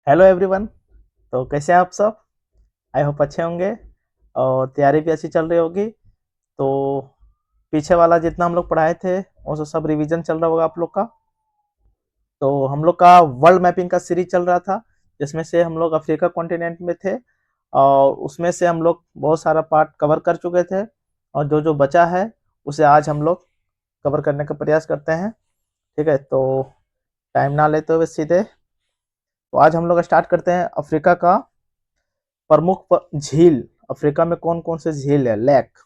Hello everyone. तो कैसे हैं आप सब? आई होप अच्छे होंगे और तैयारी भी अच्छी चल रही होगी। तो पीछे वाला जितना हम लोग पढ़ाए थे वो सब रिवीजन चल रहा होगा आप लोग का। तो हम लोग का वर्ल्ड मैपिंग का सीरीज चल रहा था, जिसमें से हम लोग अफ्रीका कॉन्टिनेंट में थे और उसमें से हम लोग बहुत सारा पार्ट कवर कर चुके थे और जो जो बचा है उसे आज हम लोग कवर करने का प्रयास करते हैं। ठीक है, तो टाइम ना लेते हुए सीधे तो आज हम लोग स्टार्ट करते हैं अफ्रीका का प्रमुख झील। अफ्रीका में कौन कौन से झील है, लेक।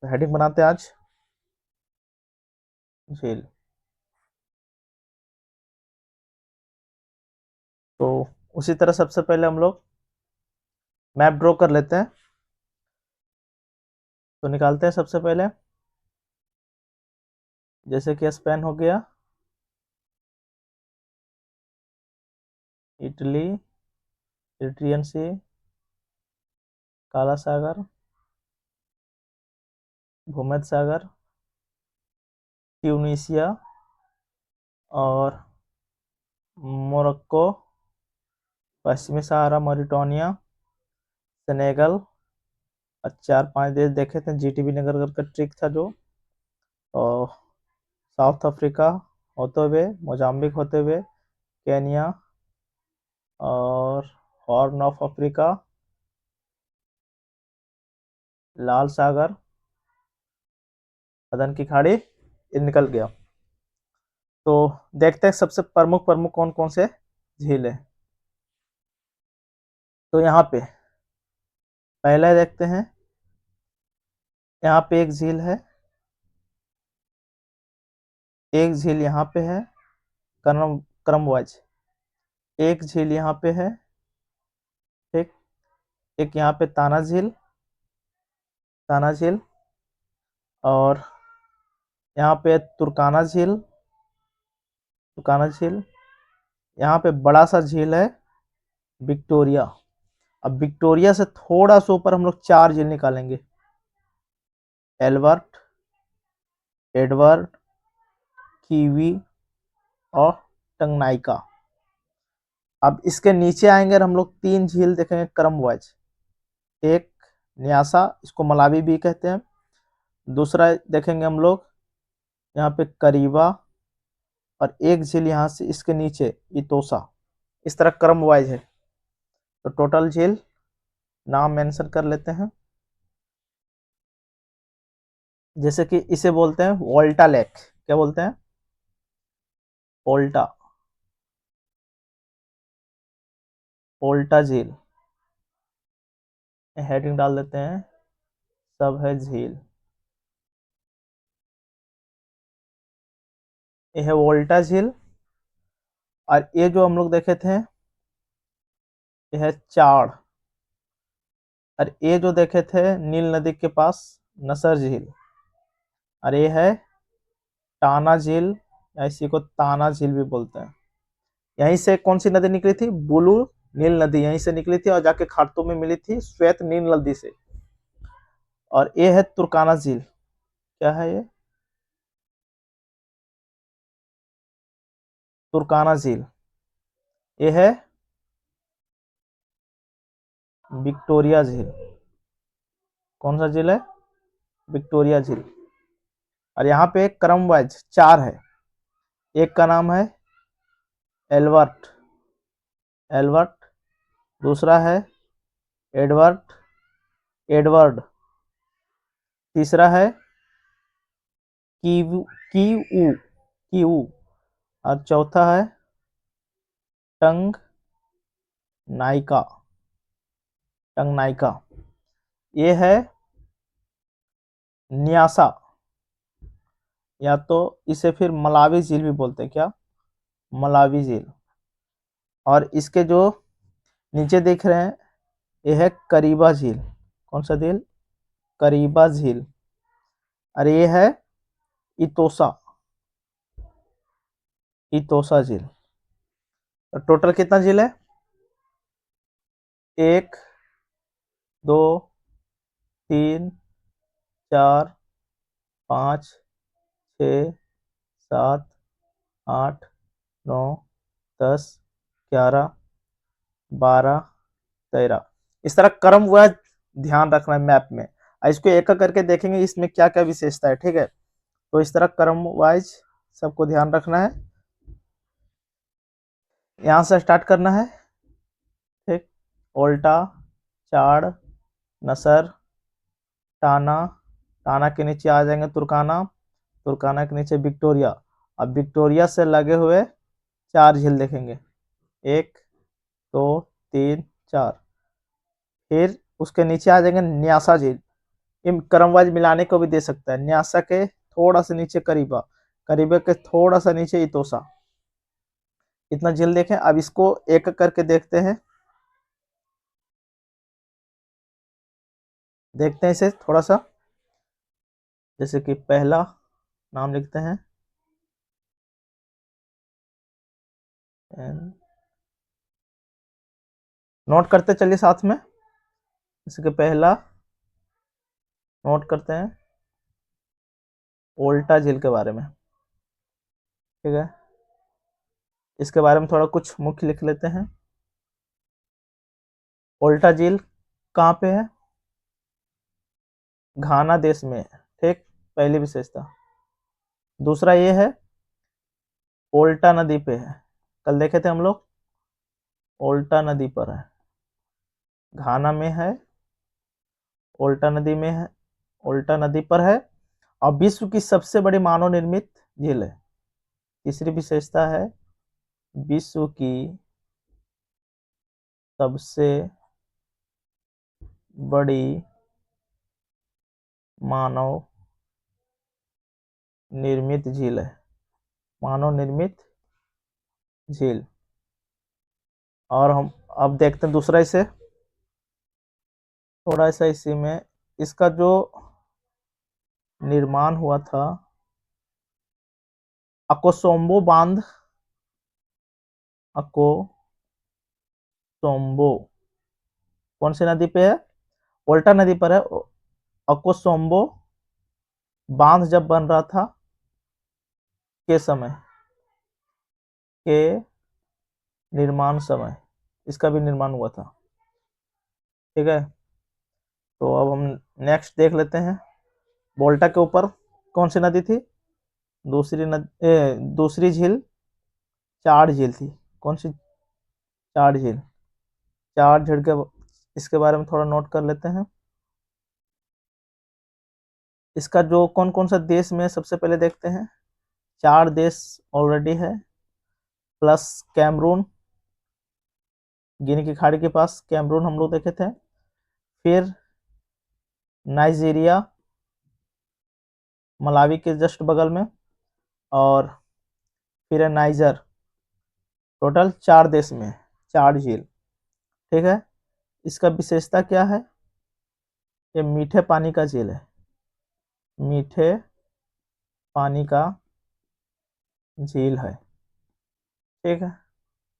तो हेडिंग बनाते हैं आज झील। तो उसी तरह सबसे पहले हम लोग मैप ड्रॉ कर लेते हैं। तो निकालते हैं सबसे पहले, जैसे कि स्पेन हो गया, इटली, इरिट्रियन सी, काला सागर, भूमध्य सागर, ट्यूनीशिया और मोरक्को, पश्चिमी सहारा, मॉरिटानिया, सेनेगल। और 4-5 देश देखे थे, जीटीबी नगर का ट्रिक था जो। और साउथ अफ्रीका होते हुए, मोजाम्बिक होते हुए, केनिया और हॉर्न ऑफ अफ्रीका, लाल सागर, अदन की खाड़ी, ये निकल गया। तो देखते हैं सबसे प्रमुख प्रमुख कौन कौन से झील है। तो यहाँ पे पहले देखते हैं, यहाँ पे एक झील है, एक झील यहाँ पे है, क्रम क्रम वाइज। एक झील यहाँ पे है, ठीक। एक यहाँ पे ताना झील, ताना झील। और यहाँ पे तुर्काना झील, तुर्काना झील। यहाँ पे बड़ा सा झील है विक्टोरिया। अब विक्टोरिया से थोड़ा सा ऊपर हम लोग 4 झील निकालेंगे, एल्बर्ट, एडवर्ड, कीवी और टंगनाइका। अब इसके नीचे आएंगे और हम लोग 3 झील देखेंगे क्रम वाइज। एक न्यासा, इसको मलावी भी कहते हैं। दूसरा देखेंगे हम लोग यहाँ पे करीबा, और एक झील यहाँ से इसके नीचे इतोसा। इस तरह क्रम वाइज है। तो टोटल झील नाम मेंशन कर लेते हैं, जैसे कि इसे बोलते हैं वोल्टा लेक। क्या बोलते हैं? वोल्टा, वोल्टा झील। हेडिंग डाल देते हैं, सब है झील। ये है वोल्टा झील। और ये जो हम लोग देखे थे ये है चाड़। और ये जो देखे थे नील नदी के पास, नसर झील। और ये है टाना झील, या इसी को ताना झील भी बोलते हैं। यहीं से कौन सी नदी निकली थी? बुलू नील नदी यहीं से निकली थी और जाके खार्तूम में मिली थी श्वेत नील नदी से। और ये है तुर्काना झील। क्या है ये? तुर्काना झील। ये है विक्टोरिया झील। कौन सा झील है? विक्टोरिया झील। और यहाँ पे क्रम वाइज 4 है। एक का नाम है एल्बर्ट, एल्बर्ट। दूसरा है एडवर्ड, एडवर्ड। तीसरा है कीवू, कीऊ, कीऊ। और चौथा है टंग नाइका, टंग नाइका। ये है न्यासा, या तो इसे फिर मलावी झील भी बोलते हैं। क्या? मलावी झील। और इसके जो नीचे देख रहे हैं ये है करीबा झील। कौन सा झील? करीबा झील। और ये है इतोसा, इतोसा झील। तो टोटल कितना झील है? 1, 2, 3, 4, 5, 6, 7, 8, 9, 10, 11, 12, 13। इस तरह क्रम व ध्यान रखना है मैप में। इसको एक एक करके देखेंगे इसमें क्या क्या विशेषता है, ठीक है। तो इस तरह क्रम वाइज सबको ध्यान रखना है। यहाँ से स्टार्ट करना है, ठीक। उल्टा, चाड़, नसर, टाना, टाना के नीचे आ जाएंगे तुर्काना, तुर्काना के नीचे विक्टोरिया। अब विक्टोरिया से लगे हुए 4 झील देखेंगे, 1, 2, 3, 4। फिर उसके नीचे आ जाएंगे न्यासा झील। इन क्रमवाइज मिलाने को भी दे सकता है। न्यासा के थोड़ा सा नीचे करीबा, करीबा के थोड़ा सा नीचे इतोसा। इतना झील देखें। अब इसको एक एक करके देखते हैं, देखते हैं इसे थोड़ा सा। जैसे कि पहला नाम लिखते हैं, नोट करते चलिए साथ में। जैसे कि पहला नोट करते हैं ओल्टा झील के बारे में, ठीक है। इसके बारे में थोड़ा कुछ मुख्य लिख लेते हैं। ओल्टा झील कहाँ पे है? घाना देश में, ठीक। पहली विशेषता। दूसरा ये है ओल्टा नदी पे है, कल देखे थे हम लोग, ओल्टा नदी पर है, घाना में है, ओल्टा नदी में है, ओल्टा नदी पर है। और विश्व की सबसे बड़ी मानव निर्मित झील है। तीसरी विशेषता है विश्व की सबसे बड़ी मानव निर्मित झील है, मानव निर्मित झील। और हम अब देखते हैं दूसरा, इसे थोड़ा सा इसी में इसका जो निर्माण हुआ था, अकोसोम्बो बांध, अकोसोम्बो कौन सी नदी पे है? उल्टा नदी पर है। अकोसोम्बो बांध जब बन रहा था के समय, के निर्माण समय इसका भी निर्माण हुआ था, ठीक है। तो अब हम नेक्स्ट देख लेते हैं। वोल्टा के ऊपर कौन सी नदी थी? दूसरी झील, चार झील थी। कौन सी? चार झील। चार झील के इसके बारे में थोड़ा नोट कर लेते हैं। इसका जो कौन कौन सा देश में, सबसे पहले देखते हैं। 4 देश ऑलरेडी है, प्लस कैमरून, गिनी की खाड़ी के पास कैमरून हम लोग देखे थे। फिर नाइजीरिया, मलावी के जस्ट बगल में, और फिर है नाइजर। टोटल 4 देश में 4 झील, ठीक है। इसका विशेषता क्या है? ये मीठे पानी का झील है, मीठे पानी का झील है, ठीक है।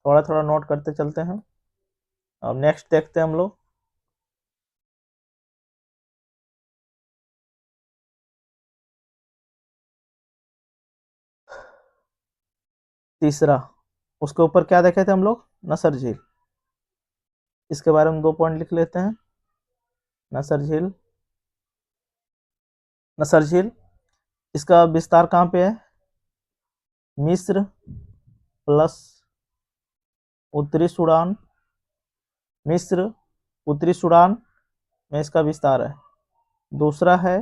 थोड़ा थोड़ा नोट करते चलते हैं। अब नेक्स्ट देखते हैं हम लोग। तीसरा, उसके ऊपर क्या देखे थे हम लोग? नसर झील। इसके बारे में 2 पॉइंट लिख लेते हैं। नसर झील, नसर झील इसका विस्तार कहाँ पे है? मिस्र प्लस उत्तरी सूडान, मिस्र उत्तरी सूडान में इसका विस्तार है। दूसरा है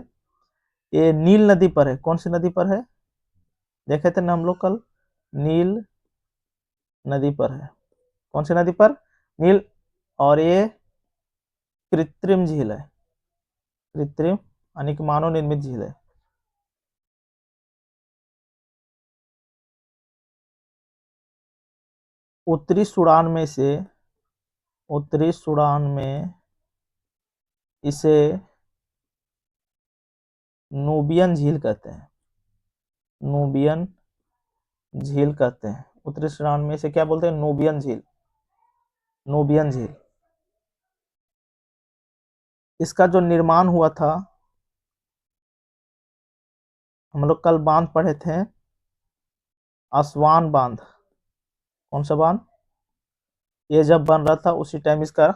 ये नील नदी पर है। कौन सी नदी पर है? देखे थे ना हम लोग कल, नील नदी पर है। कौन सी नदी पर? नील। और ये कृत्रिम झील है, कृत्रिम यानी कि मानव निर्मित झील है। उत्तरी सूडान में से, उत्तरी सूडान में इसे नूबियन झील कहते हैं, नूबियन झील कहते हैं। उत्तरी सूडान में इसे क्या बोलते हैं? नूबियन झील, नूबियन झील। इसका जो निर्माण हुआ था, हम लोग कल बांध पढ़े थे, असवान बांध। कौन सा बांध? ये जब बन रहा था उसी टाइम इसका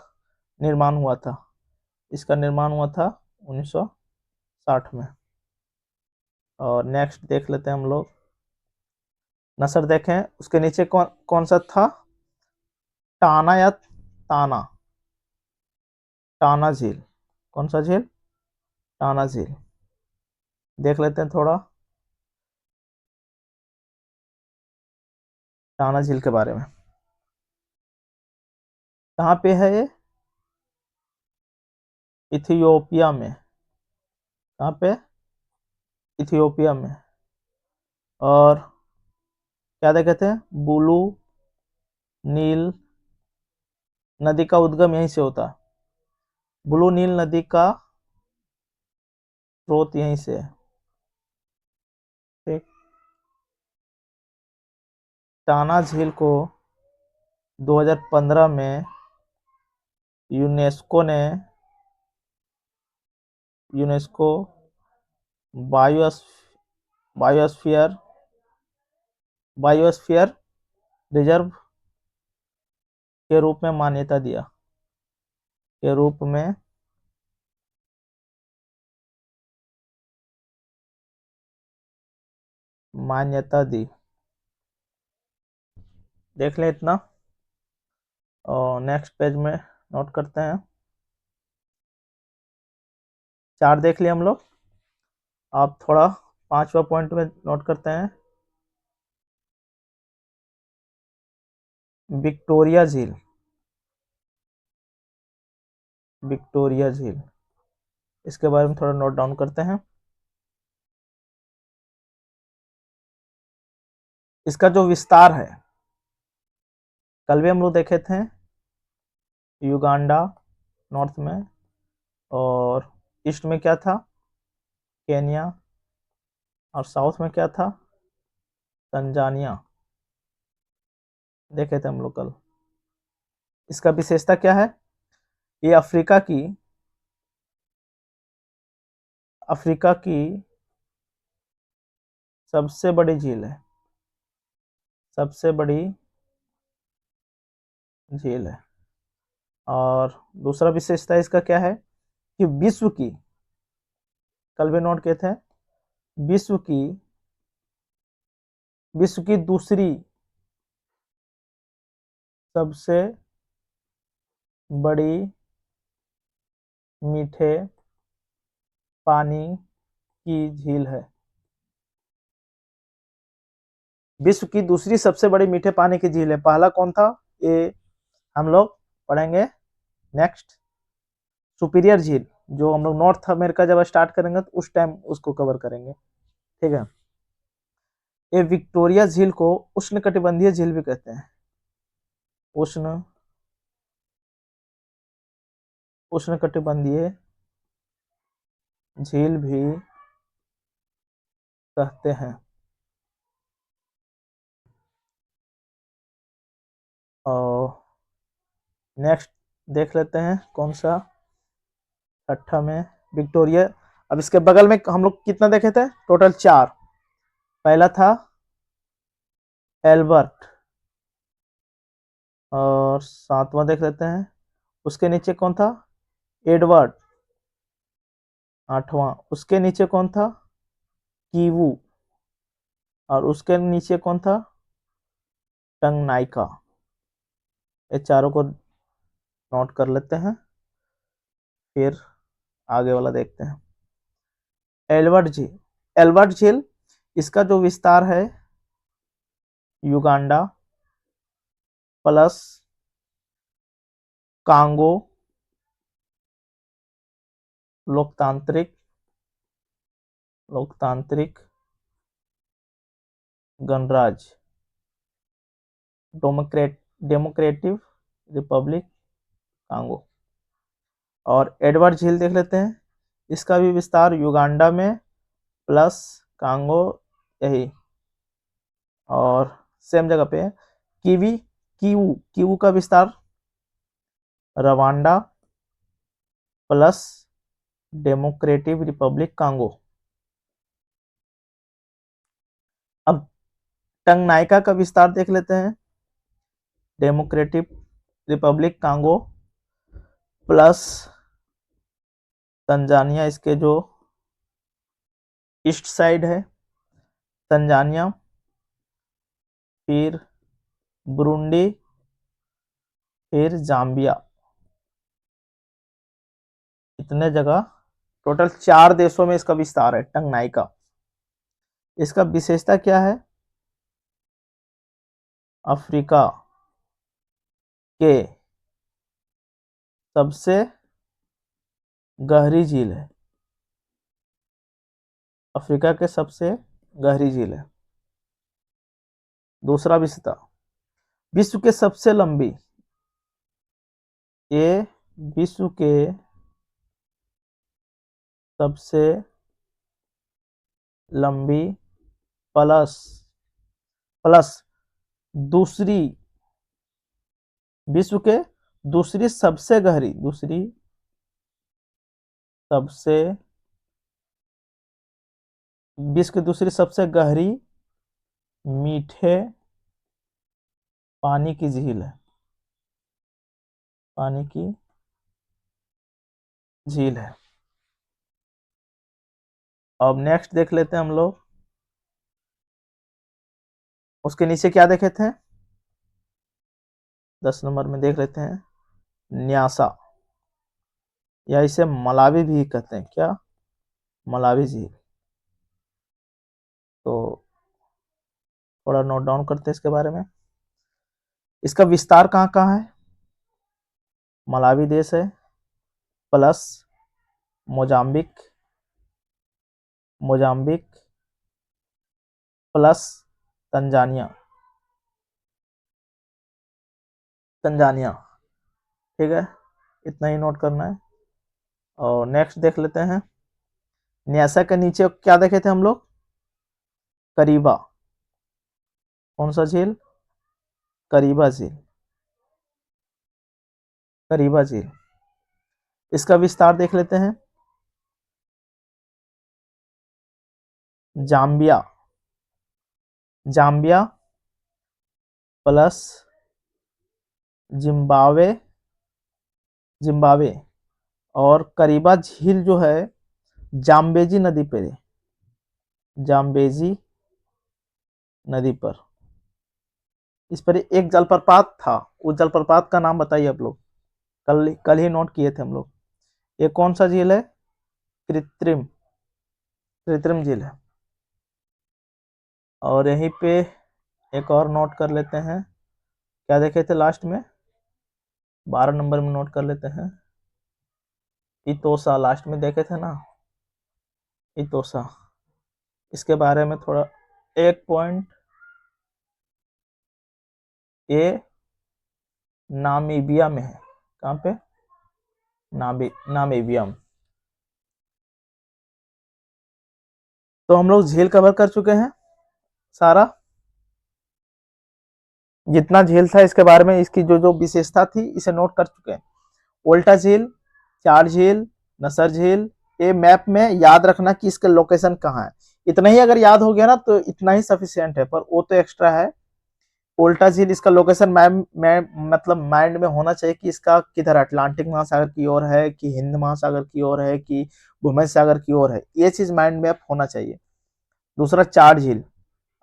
निर्माण हुआ था। इसका निर्माण हुआ था 1960 में। और नेक्स्ट देख लेते हैं हम लोग। नसर देखें, उसके नीचे कौन कौन सा था? टाना या ताना? टाना झील। कौन सा झील? टाना झील। देख लेते हैं थोड़ा टाना झील के बारे में। कहाँ पे है ये? इथियोपिया में। कहाँ पे? इथियोपिया में। और क्या देखे थे? ब्लू नील नदी का उद्गम यहीं से होता है। ब्लू नील नदी का स्रोत यहीं से है। ठीक। टाना झील को 2015 में यूनेस्को ने UNESCO BIOS biosphere biosphere reserve के रूप में मान्यता दिया। के रूप में मान्यता दी। देख लें इतना। और नेक्स्ट पेज में नोट करते हैं। 4 देख लिए हम लोग। आप थोड़ा 5वां पॉइंट में नोट करते हैं। विक्टोरिया झील। विक्टोरिया झील, इसके बारे में थोड़ा नोट डाउन करते हैं। इसका जो विस्तार है, कल भी हम लोग देखे थे, युगांडा नॉर्थ में, और ईस्ट में क्या था? केनिया। और साउथ में क्या था? तंजानिया। देखे थे हम लोग कल। इसका विशेषता क्या है? ये अफ्रीका की सबसे बड़ी झील है। सबसे बड़ी झील है। और दूसरा विशेषता इसका क्या है कि कल भी नोट किए थे, विश्व की विश्व की दूसरी सबसे बड़ी मीठे पानी की झील है। विश्व की दूसरी सबसे बड़ी मीठे पानी की झील है। पहला कौन था? ये हम लोग पढ़ेंगे नेक्स्ट। सुपीरियर झील, जो हम लोग नॉर्थ अमेरिका जब स्टार्ट करेंगे तो उस टाइम उसको कवर करेंगे। ठीक है। ये विक्टोरिया झील को उष्णकटिबंधीय झील भी कहते हैं। उष्ण उष्णकटिबंधीय झील भी कहते हैं। और नेक्स्ट देख लेते हैं कौन सा, 6 में विक्टोरिया। अब इसके बगल में हम लोग कितना देखे थे? टोटल 4। पहला था एल्बर्ट, और 7वां देख लेते हैं। उसके नीचे कौन था? एडवर्ड। 8वां। उसके नीचे कौन था? कीवू। और उसके नीचे कौन था? टंगनाइका। ये चारों को नोट कर लेते हैं, फिर आगे वाला देखते हैं। एल्बर्ट झील। एल्बर्ट झील, इसका जो विस्तार है, युगांडा प्लस कांगो लोकतांत्रिक लोकतांत्रिक गणराज्य डेमोक्रेटिव रिपब्लिक कांगो। और एडवर्ड झील देख लेते हैं। इसका भी विस्तार युगांडा में प्लस कांगो, यही, और सेम जगह पे है। कीवू का विस्तार Rwanda plus democratic Republic Congo. अब टंगनाइका का विस्तार देख लेते हैं। Democratic Republic Congo plus Tanzania, इसके जो ईस्ट साइड है तंजानिया, फिर बुरुंडी, फिर जाम्बिया। इतने जगह, टोटल 4 देशों में इसका विस्तार है टंगनाइका। इसका विशेषता क्या है? अफ्रीका के सबसे गहरी झील है। अफ्रीका के सबसे गहरी झील है। दूसरा विशेषता, विश्व के सबसे लंबी, ये विश्व के सबसे लंबी प्लस प्लस दूसरी, विश्व के दूसरी सबसे गहरी, दूसरी सबसे, विश्व की दूसरी सबसे गहरी मीठे पानी की झील है। पानी की झील है। अब नेक्स्ट देख लेते हैं हम लोग, उसके नीचे क्या देखे थे? 10 नंबर में देख लेते हैं न्यासा, या इसे मलावी भी कहते हैं। क्या? मलावी झील। तो थोड़ा नोट डाउन करते हैं इसके बारे में। इसका विस्तार कहाँ कहाँ है? मलावी देश है, plus Mozambique, Mozambique plus Tanzania, Tanzania. ठीक है, इतना ही नोट करना है। और नेक्स्ट देख लेते हैं, न्यासा के नीचे क्या देखे थे हम लोग? करीबा। कौन सा झील? करीबा झील, करीबा झील। इसका विस्तार देख लेते हैं, Zambia, Zambia plus Zimbabwe, Zimbabwe. और करीबा झील जो है जाम्बेजी नदी पे है, जाम्बेजी नदी पर। इस पर एक जलप्रपात था, उस जलप्रपात का नाम बताइए आप लोग। कल कल ही नोट किए थे हम लोग। ये कौन सा झील है? कृत्रिम, कृत्रिम झील है। और यहीं पे एक और नोट कर लेते हैं, क्या देखे थे लास्ट में? 12 नंबर में नोट कर लेते हैं, इतोसा, लास्ट में देखे थे ना, इतोसा। इसके बारे में थोड़ा, एक पॉइंट, ये नामीबिया में है। कहाँ पे? नामीबिया में। तो हम लोग झील कवर कर चुके हैं सारा, जितना झील था इसके बारे में, इसकी जो जो विशेषता थी इसे नोट कर चुके हैं। उल्टा झील, चार झील, नसर झील। ये मैप में याद रखना कि इसका लोकेशन कहाँ है। इतना ही अगर याद हो गया ना तो इतना ही सफिशियंट है, पर वो तो एक्स्ट्रा है। उल्टा झील, इसका लोकेशन मैप में मतलब माइंड में होना चाहिए कि इसका किधर, अटलांटिक महासागर की ओर है कि हिंद महासागर की ओर है कि भूमध्य सागर की ओर है, ये चीज माइंड में होना चाहिए। दूसरा, चार झील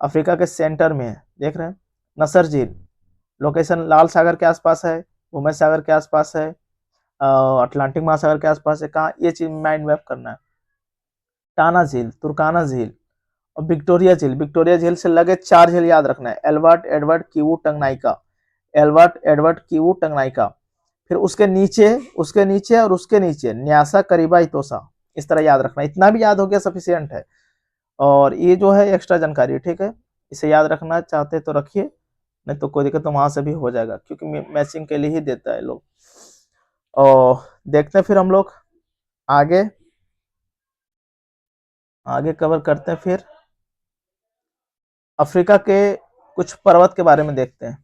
अफ्रीका के सेंटर में है, देख रहे हैं। नसर झील लोकेशन लाल सागर के आसपास है, भूमध्य सागर के आसपास है, अटलांटिक महासागर के आसपास है। कहाँ? ये चीज माइंड मैप करना है। टाना झील, तुर्काना झील और विक्टोरिया झील। विक्टोरिया झील से लगे 4 झील याद रखना है, Albert, Edward, Kivu, Tanganyika. Albert, Edward, Kivu, Tanganyika. फिर उसके नीचे, उसके नीचे और उसके नीचे न्यासा, करीबा, इतोसा। इस तरह याद रखना, इतना भी याद हो गया सफिशियंट है। और ये जो है एक्स्ट्रा जानकारी, ठीक है, इसे याद रखना चाहते तो रखिए, नहीं तो कोई दिक्कत तो वहां से भी हो जाएगा, क्योंकि मैचिंग के लिए ही देता है लोग। और देखते हैं फिर हम लोग आगे, आगे कवर करते हैं। फिर अफ्रीका के कुछ पर्वत के बारे में देखते हैं।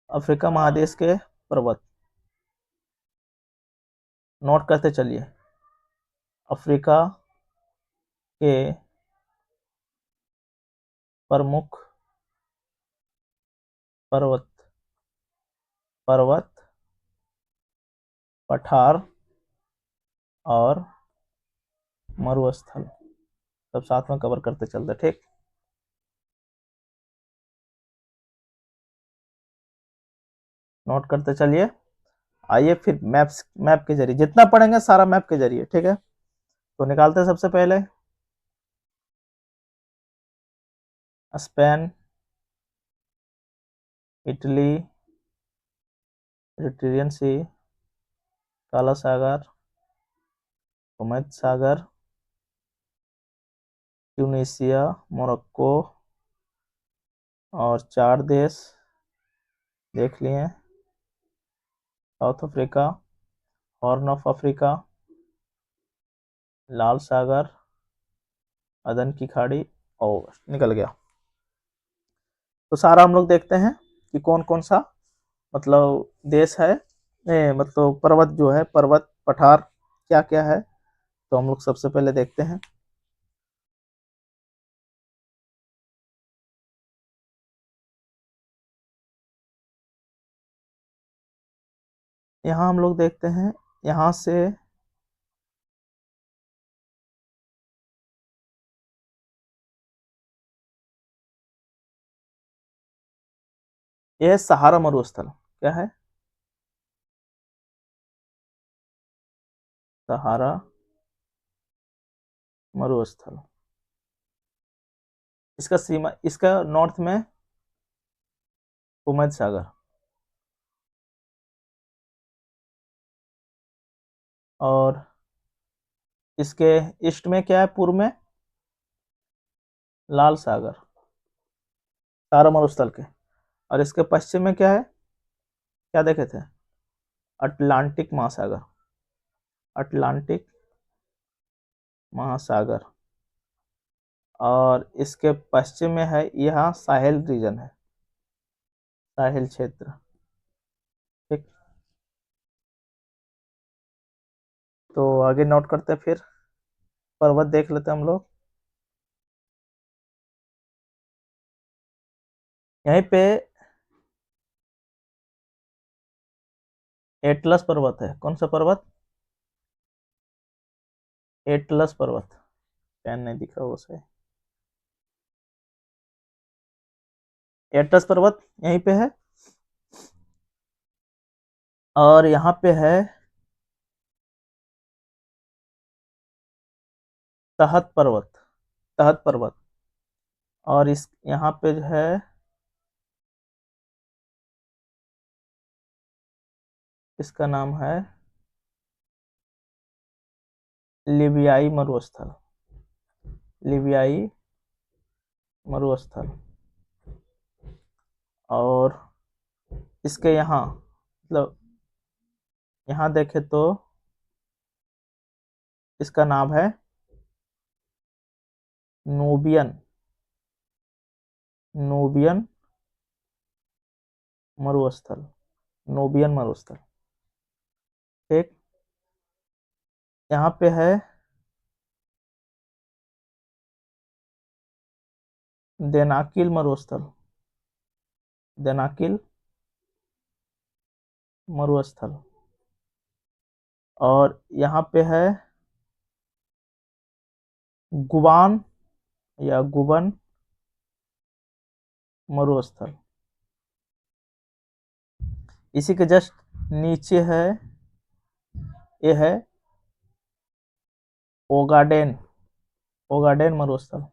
अफ्रीका महादेश के पर्वत नोट करते चलिए। अफ्रीका के प्रमुख पर्वत, पर्वत, पठार और मरुस्थल सब साथ में कवर करते चलते। ठीक, नोट करते चलिए। आइए फिर मैप के जरिए जितना पढ़ेंगे सारा मैप के जरिए। ठीक है, तो निकालते हैं सबसे पहले स्पेन, इटली, मेडिटेरियन सी, काला सागर, भूमध्य सागर, ट्यूनीसिया, मोरक्को और 4 देश देख लिए, South Africa, Horn of Africa, लाल सागर, अदन की खाड़ी और निकल गया। तो सारा हम लोग देखते हैं कि कौन कौन सा मतलब देश है, मतलब पर्वत जो है, पर्वत पठार क्या क्या है। तो हम लोग सबसे पहले देखते हैं। यहाँ हम लोग देखते हैं, यहाँ से यह सहारा मरुस्थल क्या है, सहारा मरुस्थल। इसका सीमा, इसका नॉर्थ में भूमध्य सागर और इसके ईस्ट में क्या है, पूर्व में लाल सागर, सहारा मरुस्थल के। और इसके पश्चिम में क्या है, क्या देखे थे, अटलांटिक महासागर, अटलांटिक महासागर। और इसके पश्चिम में है यहाँ साहेल रीजन है, साहेल क्षेत्र। ठीक, तो आगे नोट करते हैं, फिर पर्वत देख लेते हैं हम लोग। यहीं पे एटलस पर्वत है। कौन सा पर्वत, एटलस पर्वत। पेन नहीं दिख रहा उसे, एटलस पर्वत यहीं पे है। और यहाँ पे है तहत पर्वत, तहत पर्वत। और इस यहाँ पे जो है इसका नाम है लिबियाई मरुस्थल, लिबियाई मरुस्थल। और इसके यहाँ मतलब यहाँ देखे तो इसका नाम है नूबियन, नूबियन मरुस्थल, नूबियन मरुस्थल। ठीक, यहाँ पे है देनाकिल मरुस्थल, देनाकिल मरुस्थल। और यहाँ पे है गुबान या गुबन मरुस्थल। इसी के जस्ट नीचे है, ये है ओगाडेन, ओगाडेन मरुस्थल,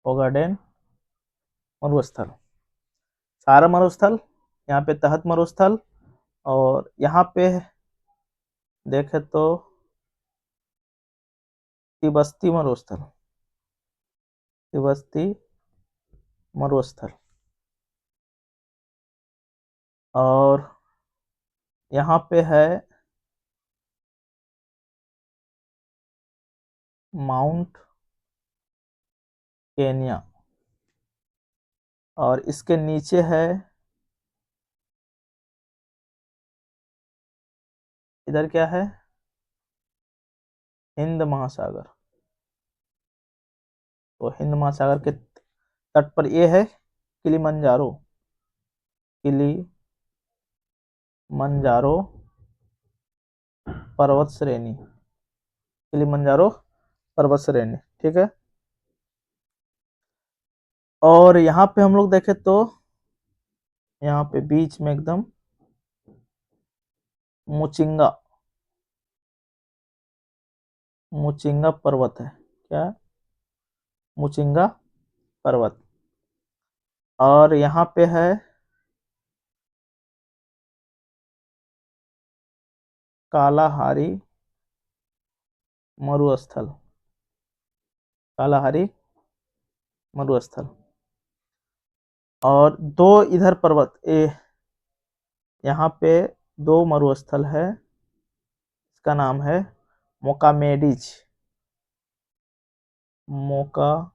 ओगाडेन मरुस्थल। सारा मरुस्थल, यहाँ पे तहत मरुस्थल। और यहाँ पे देखे तो तिबस्ती मरुस्थल, तिबस्ती मरुस्थल। और यहाँ पे है माउंट केनिया। और इसके नीचे है, इधर क्या है, हिंद महासागर। तो हिंद महासागर के तट पर ये है किलिमंजारो, किलिमंजारो। मंजारो पर्वत श्रेणी, किलिमंजारो पर्वत श्रेणी, ठीक है। और यहाँ पे हम लोग देखें तो यहाँ पे बीच में एकदम मुचिंगा, मुचिंगा पर्वत है, क्या, मुचिंगा पर्वत। और यहाँ पे है कालाहारी मरुस्थल, कालाहारी मरुस्थल। और दो इधर पर्वत यहाँ पे दो मरुस्थल है, इसका नाम है मोकामेडिज, मोकामेडिज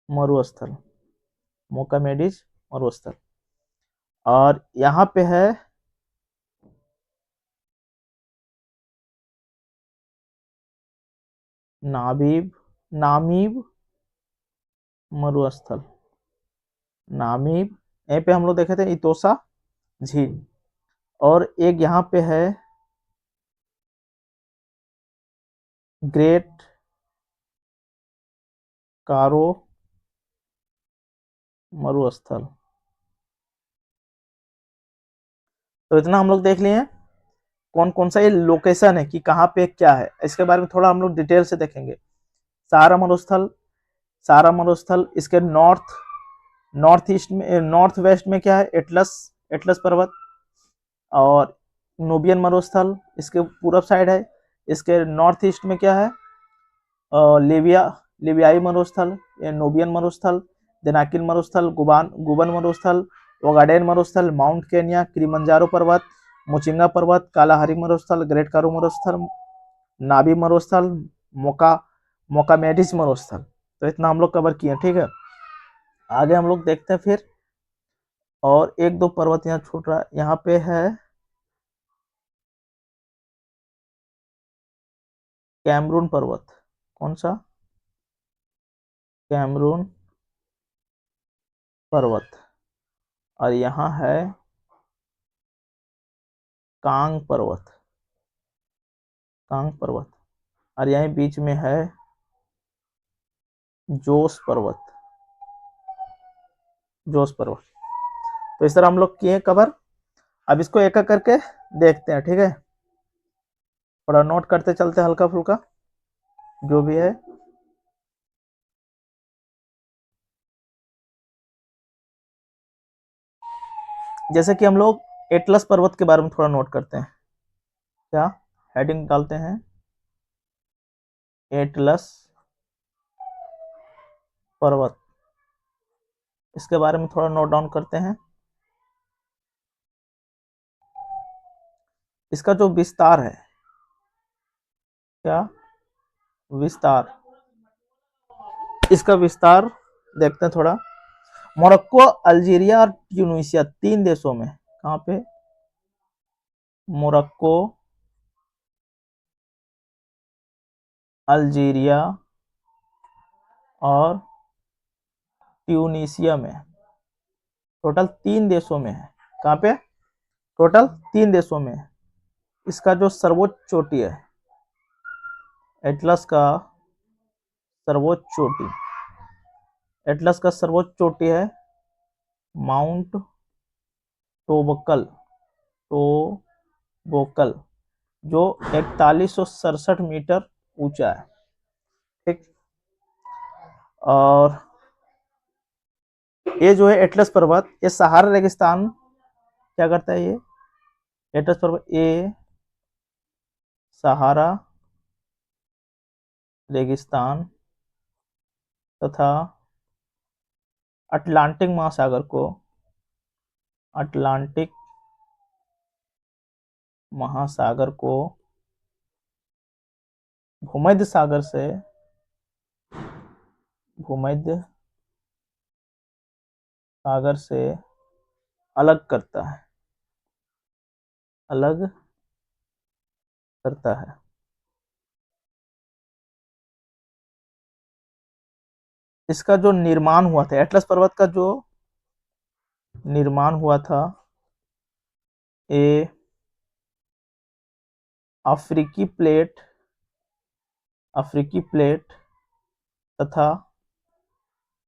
मरुस्थल, मोकामेडिज मरुस्थल। और यहाँ पे है नाबीब, नामीब मरुस्थल, नामीब। यहीं पे हम लोग देखे थे इतोसा झील। और एक यहाँ पे है ग्रेट कारो मरुस्थल। तो इतना हम लोग देख लिए हैं कौन कौन सा ये लोकेशन है कि कहाँ पे क्या है। इसके बारे में थोड़ा हम लोग डिटेल से देखेंगे। सहारा मरुस्थल, सहारा मरुस्थल इसके नॉर्थ ईस्ट में, नॉर्थ वेस्ट में क्या है, एटलस, एटलस पर्वत। और नोबियन मरुस्थल इसके पूरब साइड है। इसके नॉर्थ ईस्ट में क्या है, लिबिया, लिबियाई मरुस्थल, नोबियन मरुस्थल, दिनाकिल मरुस्थल, गुबन मरुस्थल, ओगाडेन मरुस्थल, माउंट केनिया, किलिमंजारो पर्वत, मुचिंगा पर्वत, कालाहारी मरुस्थल, ग्रेट कारो मरुस्थल, नाबी मरुस्थल, मोका मोकामेडिस मरुस्थल। तो इतना हम लोग कवर किए, ठीक है। आगे हम लोग देखते हैं फिर, और एक दो पर्वत यहाँ छूट रहा है। यहाँ पे है कैमरून पर्वत, कौन सा, कैमरून पर्वत। और यहाँ है कांग पर्वत, कांग पर्वत। और यहीं बीच में है जोस पर्वत, जोस पर्वत। तो इस तरह हम लोग किए कवर। अब इसको एक एक करके देखते हैं, ठीक है। थोड़ा नोट करते चलते हल्का फुल्का जो भी है। जैसे कि हम लोग एटलस पर्वत के बारे में थोड़ा नोट करते हैं। क्या, हेडिंग डालते हैं एटलस पर्वत, इसके बारे में थोड़ा नोट डाउन करते हैं। इसका जो विस्तार है, क्या, विस्तार, इसका विस्तार देखते हैं थोड़ा। मोरक्को, अल्जीरिया और ट्यूनीशिया, तीन देशों में, कहाँ पे, मोरक्को, अल्जीरिया और ट्यूनीशिया में, टोटल तीन देशों में है। कहाँ पे, टोटल तीन देशों में है। इसका जो सर्वोच्च चोटी है, एटलस का सर्वोच्च चोटी, एटलस का सर्वोच्च चोटी है माउंट टोबकल, टोबोकल, जो 4167 मीटर ऊंचा है, ठीक। और ये जो है एटलस पर्वत, ये सहारा रेगिस्तान क्या करता है, ये एटलस पर्वत ये सहारा रेगिस्तान तथा अटलांटिक महासागर को, अटलांटिक महासागर को भूमध्य सागर से, भूमध्य सागर से अलग करता है, अलग करता है। इसका जो निर्माण हुआ था, एटलस पर्वत का जो निर्माण हुआ था ए अफ्रीकी प्लेट तथा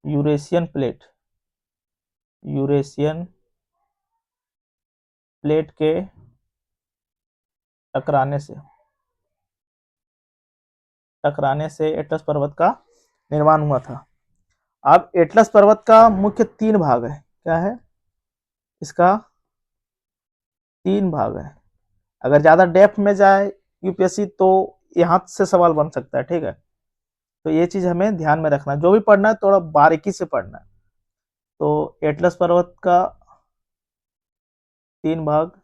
यूरेशियन प्लेट के टकराने से एटलस पर्वत का निर्माण हुआ था। अब एटलस पर्वत का मुख्य 3 भाग है। क्या है इसका? 3 भाग है। अगर ज्यादा डेप्थ में जाए यूपीएससी तो यहाँ से सवाल बन सकता है। ठीक है, तो ये चीज हमें ध्यान में रखना, जो भी पढ़ना है थोड़ा बारीकी से पढ़ना है। तो एटलस पर्वत का 3 भाग,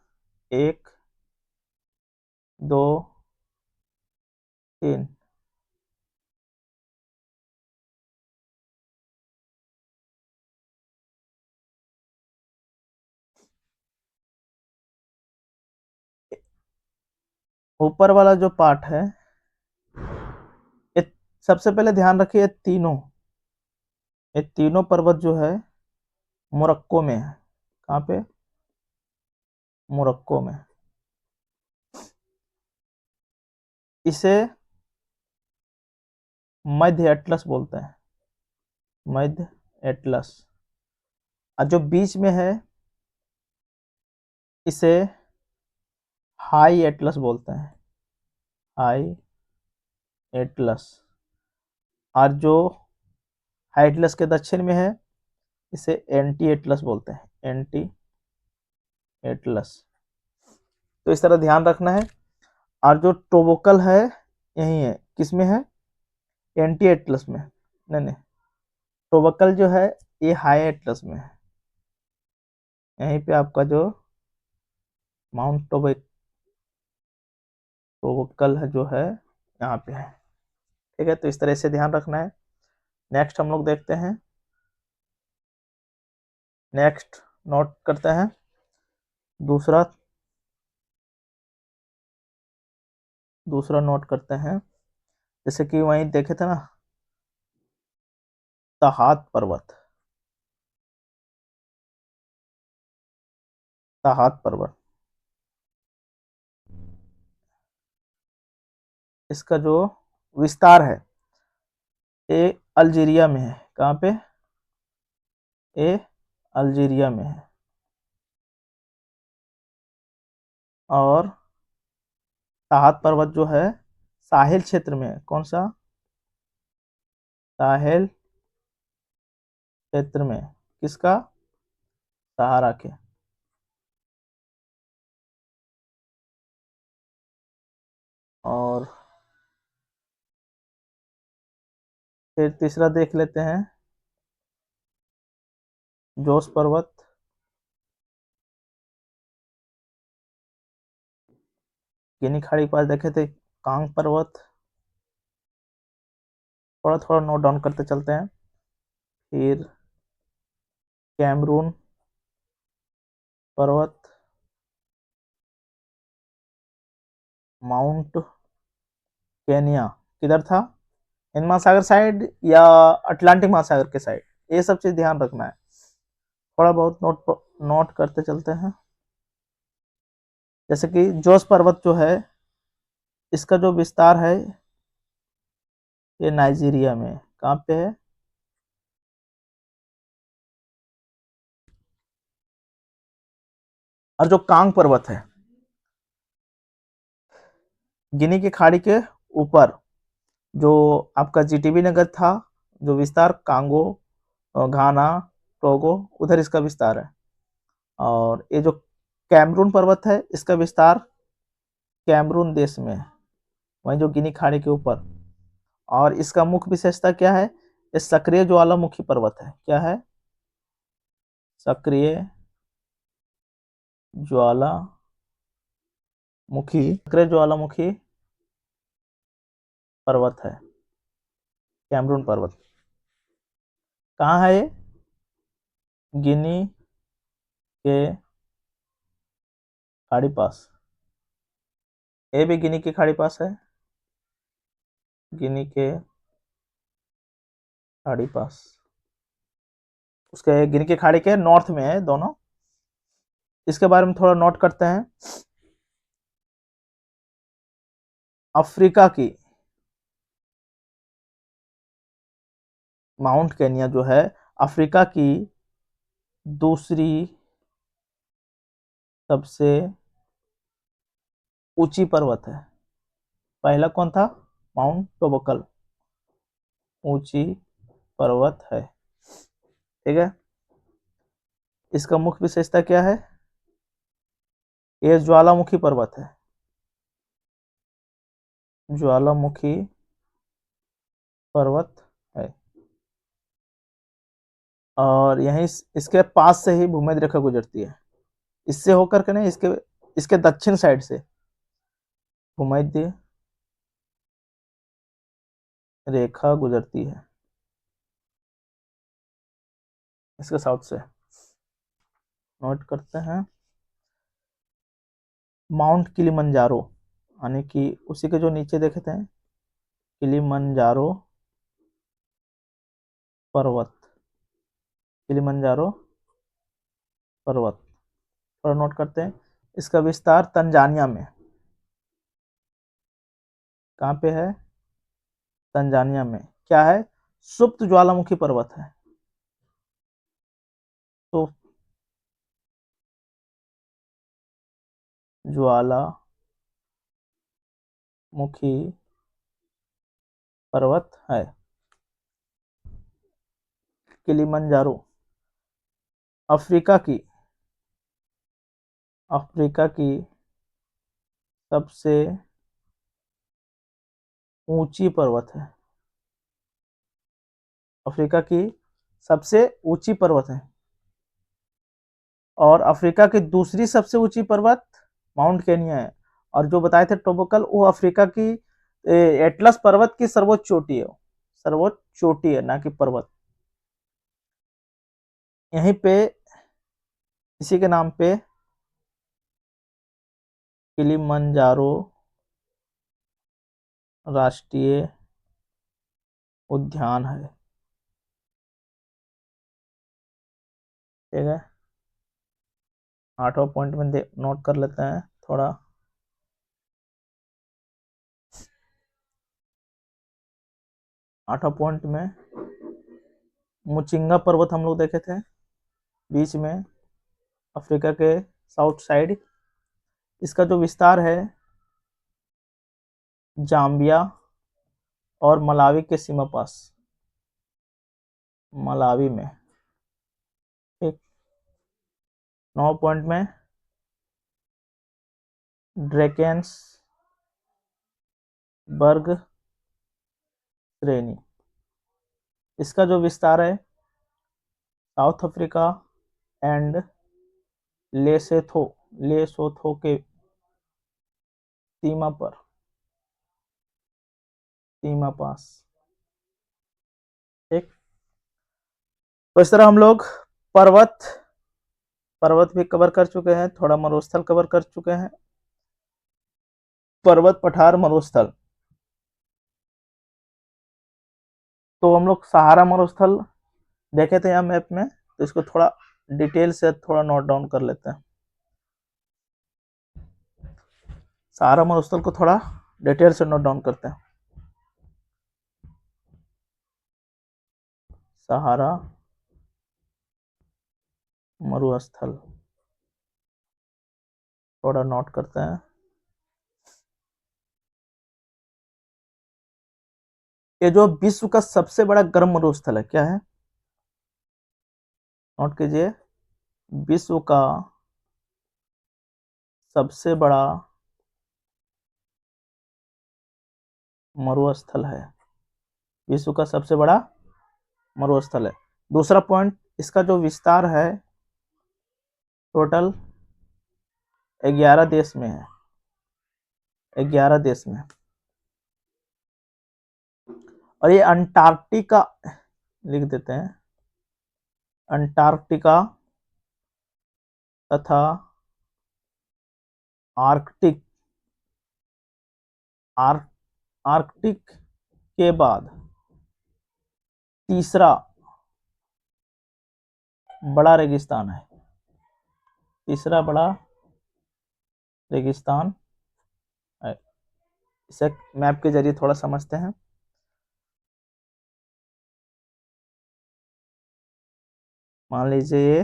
1, 2, 3। ऊपर वाला जो पार्ट है, ये सबसे पहले ध्यान रखिए, ये तीनों पर्वत जो है मोरक्को में है। कहाँ पे? मोरक्को में। इसे मध्य एटलस बोलते हैं, मध्य एटलस। और जो बीच में है इसे हाई एटलस बोलते हैं, हाई एटलस। और जो हाई एटलस के दक्षिण में है इसे एंटी एटलस बोलते हैं, एंटी एटलस। तो इस तरह ध्यान रखना है। और जो टोबोकल है यही है, किसमें है? एंटी एटलस में। नहीं नहीं, टोबोकल जो है ये हाई एटलस में है। यहीं पे आपका जो माउंट टोबोकल है जो है यहाँ पे है। ठीक है, तो इस तरह से ध्यान रखना है। नेक्स्ट हम लोग देखते हैं, नेक्स्ट नोट करते हैं दूसरा दूसरा नोट करते हैं। जैसे कि वहीं देखे थे ना, तहात पर्वत, तहात पर्वत। इसका जो विस्तार है ये अल्जीरिया में है। कहाँ पे? ये अल्जीरिया में है। और तहात पर्वत जो है साहिल क्षेत्र में है। कौन सा? साहेल क्षेत्र में। किसका? सहारा के। और फिर तीसरा देख लेते हैं, जोस पर्वत। गिनी खाड़ी के पास देखे थे कांग पर्वत। थोड़ा थोड़ा नोट डाउन करते चलते हैं। फिर कैमरून पर्वत, माउंट केनिया किधर था? हिंद महासागर साइड या अटलांटिक महासागर के साइड? ये सब चीज ध्यान रखना है। थोड़ा बहुत नोट नोट करते चलते हैं। जैसे कि जोस पर्वत जो है इसका जो विस्तार है ये नाइजीरिया में। कहाँ पे है? और जो कांग पर्वत है गिनी की खाड़ी के ऊपर, जो आपका जीटीबी नगर था, जो विस्तार कांगो, घाना, टोगो, उधर इसका विस्तार है। और ये जो कैमरून पर्वत है इसका विस्तार कैमरून देश में है, वहीं जो गिनी खाड़ी के ऊपर। और इसका मुख्य विशेषता क्या है? ये सक्रिय ज्वालामुखी पर्वत है। क्या है? सक्रिय ज्वालामुखी पर्वत है, कैमरून पर्वत। कहाँ है ये? गिनी के खाड़ी पास। ये भी गिनी के खाड़ी पास है, गिनी के खाड़ी पास। उसके गिनी की खाड़ी के नॉर्थ में है दोनों। इसके बारे में थोड़ा नोट करते हैं। अफ्रीका की माउंट केनिया जो है अफ्रीका की दूसरी सबसे ऊंची पर्वत है। पहला कौन था? माउंट टोबकल ऊंची पर्वत है। ठीक है। इसका मुख्य विशेषता क्या है? ये ज्वालामुखी पर्वत है, ज्वालामुखी पर्वत है। और यहीं इसके पास से ही भूमध्य रेखा गुजरती है। इससे होकर के नहीं, इसके इसके दक्षिण साइड से भूमध्य रेखा गुजरती है, इसके साउथ से। नोट करते हैं। माउंट किलिमंजारो, यानी कि उसी के जो नीचे देखे थे किलिमंजारो पर्वत, किलिमंजारो पर्वत थोड़ा नोट करते हैं। इसका विस्तार तंजानिया में, कहाँ पे है? तंजानिया में। क्या है? सुप्त ज्वालामुखी पर्वत है। तो ज्वालामुखी पर्वत है किलिमंजारो। अफ्रीका की अफ्रीका की सबसे ऊंची पर्वत है। अफ्रीका की सबसे ऊंची पर्वत है। और अफ्रीका की दूसरी सबसे ऊंची पर्वत माउंट केनिया है। और जो बताए थे टोबोकल, वो अफ्रीका की एटलस पर्वत की सर्वोच्च चोटी है, सर्वोच्च चोटी है, ना कि पर्वत। यहीं पे इसी के नाम पे किलिमंजारो राष्ट्रीय उद्यान है। ठीक है। 8वां पॉइंट में नोट कर लेते हैं थोड़ा। 8वां पॉइंट में मुचिंगा पर्वत हम लोग देखे थे, बीच में अफ्रीका के साउथ साइड। इसका जो विस्तार है जाम्बिया और मलावी के सीमा पास, मलावी में। ठीक। 9 पॉइंट में ड्रैकेंस बर्ग श्रेणी। इसका जो विस्तार है साउथ अफ्रीका एंड लेसेथो लेसोथो के सीमा पर, सीमा पास। ठीक। तो इस तरह हम लोग पर्वत पर्वत भी कवर कर चुके हैं, थोड़ा मरुस्थल कवर कर चुके हैं। पर्वत पठार मरुस्थल, तो हम लोग सहारा मरुस्थल देखे थे यहाँ मैप में, तो इसको थोड़ा डिटेल से थोड़ा नोट डाउन कर लेते हैं। सहारा मरुस्थल को थोड़ा डिटेल से नोट डाउन करते हैं। सहारा मरुस्थल थोड़ा नोट करते हैं। ये जो विश्व का सबसे बड़ा गर्म मरुस्थल है, क्या है? नोट कीजिए। विश्व का सबसे बड़ा मरुस्थल है, विश्व का सबसे बड़ा मरुस्थल है। दूसरा पॉइंट, इसका जो विस्तार है टोटल 11 देश में है, 11 देश में। और ये अंटार्कटिका लिख देते हैं, अंटार्कटिका तथा आर्कटिक, आर्कटिक के बाद तीसरा बड़ा रेगिस्तान है? तीसरा बड़ा रेगिस्तान है। इसे मैप के जरिए थोड़ा समझते हैं। मान लीजिए ये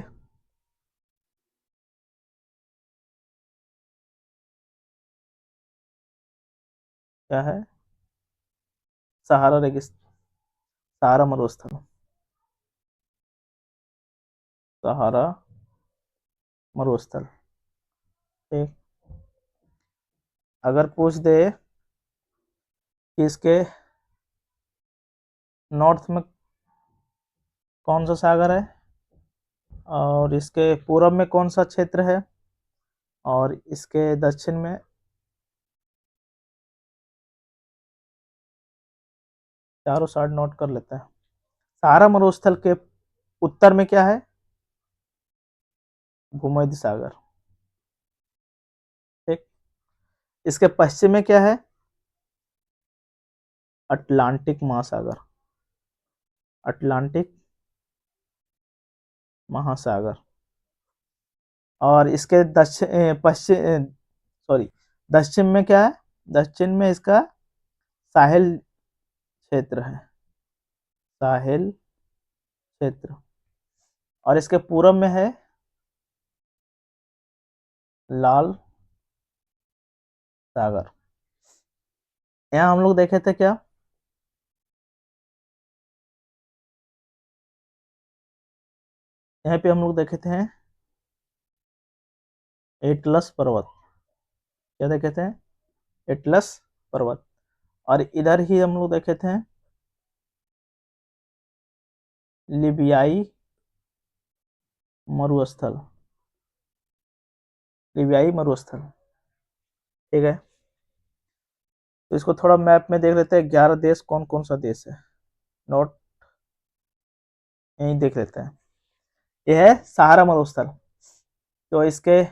क्या है? सहारा रेगिस्तान, सहारा मरुस्थल, सहारा मरुस्थल। ठीक। अगर पूछ दे कि इसके नॉर्थ में कौन सा सागर है और इसके पूरब में कौन सा क्षेत्र है और इसके दक्षिण में, चारों साइड नोट कर लेते हैं। सहारा मरुस्थल के उत्तर में क्या है? भूमध्य सागर। ठीक। इसके पश्चिम में क्या है? अटलांटिक महासागर, अटलांटिक महासागर। और इसके दक्षिण पश्चिम, सॉरी, दक्षिण में क्या है? दक्षिण में इसका साहिल क्षेत्र है, साहिल क्षेत्र। और इसके पूरब में है लाल सागर। यहाँ हम लोग देखे थे क्या? यहाँ पे हम लोग देखे थे एटलस पर्वत। क्या देखे थे? एटलस पर्वत। और इधर ही हम लोग देखे थे लिबियाई मरुस्थल, लिबियाई मरुस्थल। ठीक है। तो इसको थोड़ा मैप में देख लेते हैं, 11 देश कौन कौन सा देश है। नोट यही देख लेते हैं। यह है सहारा मरुस्थल। तो इसके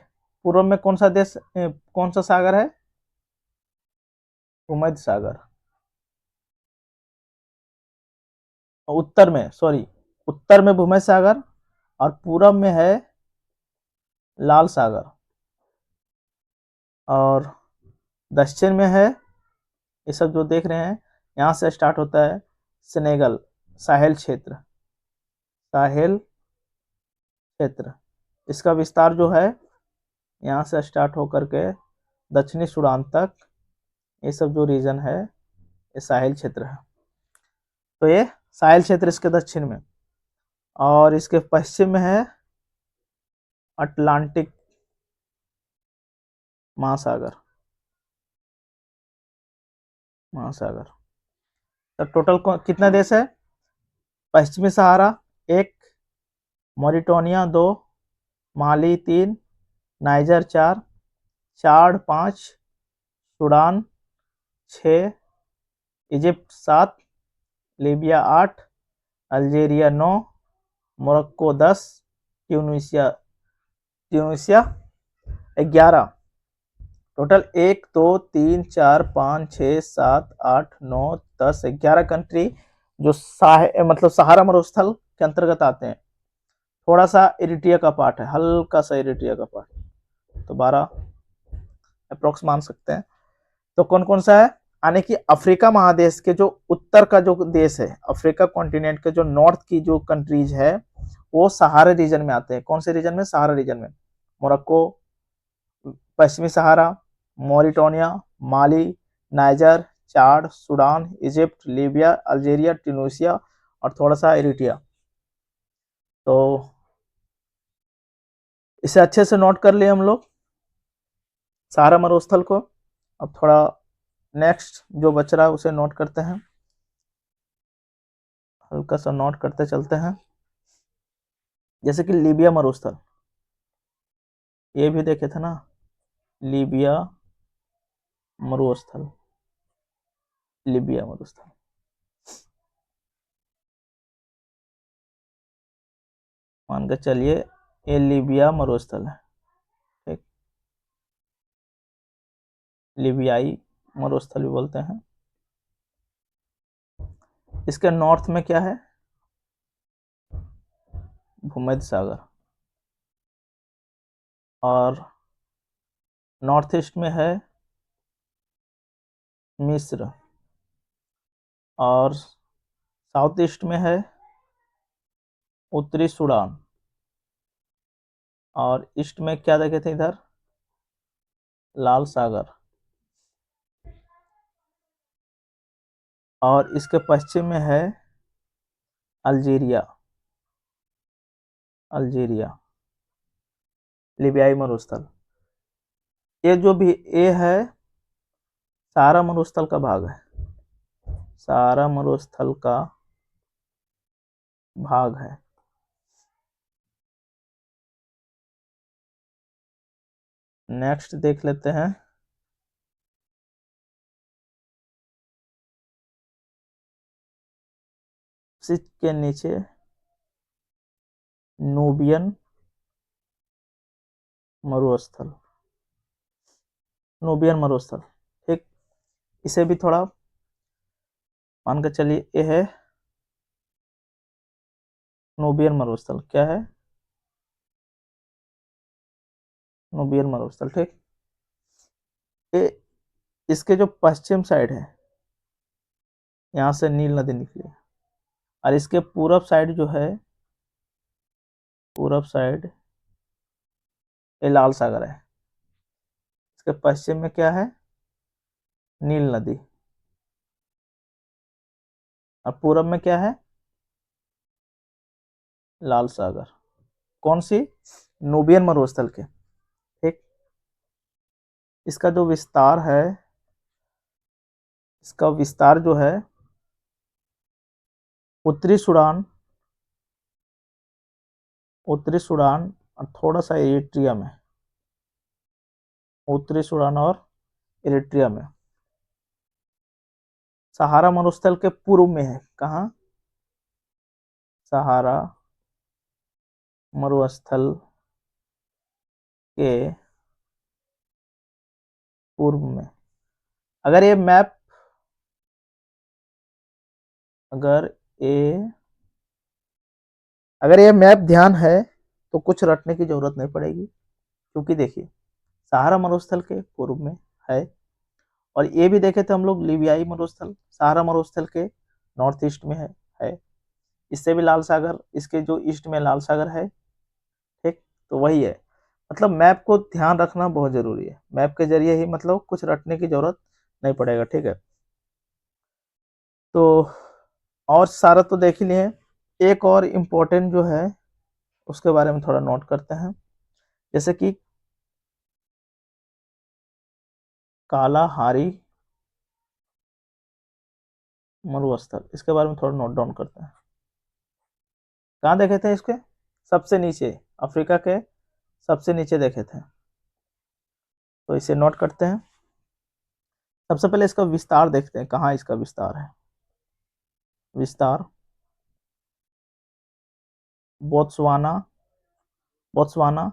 पूर्व में कौन सा देश, कौन सा सागर है? भूमध्य सागर। उत्तर में, सॉरी, उत्तर में भूमध्य सागर और पूरब में है लाल सागर। और दक्षिण में है, ये सब जो देख रहे हैं यहाँ से स्टार्ट होता है सेनेगल, साहेल क्षेत्र, साहेल क्षेत्र। इसका विस्तार जो है यहाँ से स्टार्ट होकर के दक्षिणी सूडान तक, ये सब जो रीजन है ये साहिल क्षेत्र है। तो ये साहिल क्षेत्र इसके दक्षिण में। और इसके पश्चिम में है अटलांटिक महासागर, महासागर। तो टोटल कितना देश है? पश्चिमी सहारा 1, मॉरिटानिया 2, माली 3, नाइजर 4, चाड 5, Sudan 6, Egypt 7, Libya 8, Algeria 9, Morocco 10, Tunisia Tunisia 11। Total 1 2 3 4 5 6 7 8 9 10 11 country जो मतलब सहारा मरुस्थल के अंतर्गत आते हैं। थोड़ा सा इरिट्रिया का पार्ट है, हल्का सा इरिट्रिया का पार्ट, तो 12 अप्रोक्स मान सकते हैं। तो कौन कौन सा है? यानी कि अफ्रीका महादेश के जो उत्तर का जो देश है, अफ्रीका कॉन्टिनेंट के जो नॉर्थ की जो कंट्रीज है वो सहारा रीजन में आते हैं। कौन से रीजन में? सहारा रीजन में। मोरक्को, पश्चिमी Sahara, Mauritania, Mali, Niger, Chad, Sudan, Egypt, Libya, Algeria, Tunisia और थोड़ा सा इरिट्रिया। तो इसे अच्छे से नोट कर लिए हम लोग सहारा मरुस्थल को। अब थोड़ा नेक्स्ट जो बच रहा है उसे नोट करते हैं, हल्का सा नोट करते चलते हैं। जैसे कि लीबिया मरुस्थल, ये भी देखे थे ना, लीबिया मरुस्थल, लीबिया मरुस्थल। मान के चलिए ये लीबिया मरुस्थल है। ठीक, लीबियाई मरुस्थल भी बोलते हैं। इसके नॉर्थ में क्या है? भूमध्य सागर। और नॉर्थ ईस्ट में है मिस्र। और साउथ ईस्ट में है उत्तरी सूडान। और ईस्ट में क्या देखे थे इधर, लाल सागर। और इसके पश्चिम में है अल्जीरिया। अल्जीरिया, लीबियाई मरुस्थल। ये जो भी ये है सहारा मरुस्थल का भाग है, सहारा मरुस्थल का भाग है। नेक्स्ट देख लेते हैं। सिच के नीचे नूबियन मरुस्थल, नूबियन मरुस्थल। ठीक, इसे भी थोड़ा मान के चलिए, ये है नूबियन मरुस्थल। क्या है, नूबियन मरुस्थल। ठीक, ये इसके जो पश्चिम साइड है, यहाँ से नील नदी निकली है। और इसके पूरब साइड जो है, पूरब साइड ये लाल सागर है। इसके पश्चिम में क्या है, नील नदी। और पूरब में क्या है, लाल सागर। कौन सी, नूबियन मरुस्थल के। ठीक, इसका जो विस्तार है, इसका विस्तार जो है उत्तरी सूडान, उत्तरी सूडान और थोड़ा सा इरिट्रिया में, उत्तरी सूडान और इरिट्रिया में। सहारा मरुस्थल के पूर्व में है, कहाँ, सहारा मरुस्थल के पूर्व में। अगर ये मैप, अगर ये अगर ये मैप ध्यान है तो कुछ रटने की जरूरत नहीं पड़ेगी, क्योंकि देखिए सहारा मरुस्थल के पूर्व में है। और ये भी देखे थे हम लोग, लीबियाई मरुस्थल सहारा मरुस्थल के नॉर्थ ईस्ट में है। इससे भी लाल सागर, इसके जो ईस्ट में लाल सागर है। ठीक, तो वही है। मतलब मैप को ध्यान रखना बहुत जरूरी है, मैप के जरिए ही मतलब कुछ रटने की जरूरत नहीं पड़ेगा। ठीक है, तो और सारा तो देख ही लिए। एक और इम्पोर्टेंट जो है उसके बारे में थोड़ा नोट करते हैं, जैसे कि कालाहारी मरुस्थल, इसके बारे में थोड़ा नोट डाउन करते हैं। कहाँ देखे थे इसके, सबसे नीचे, अफ्रीका के सबसे नीचे देखे थे। तो इसे नोट करते हैं। सबसे पहले इसका विस्तार देखते हैं, कहाँ इसका विस्तार है। विस्तार Botswana, Botswana,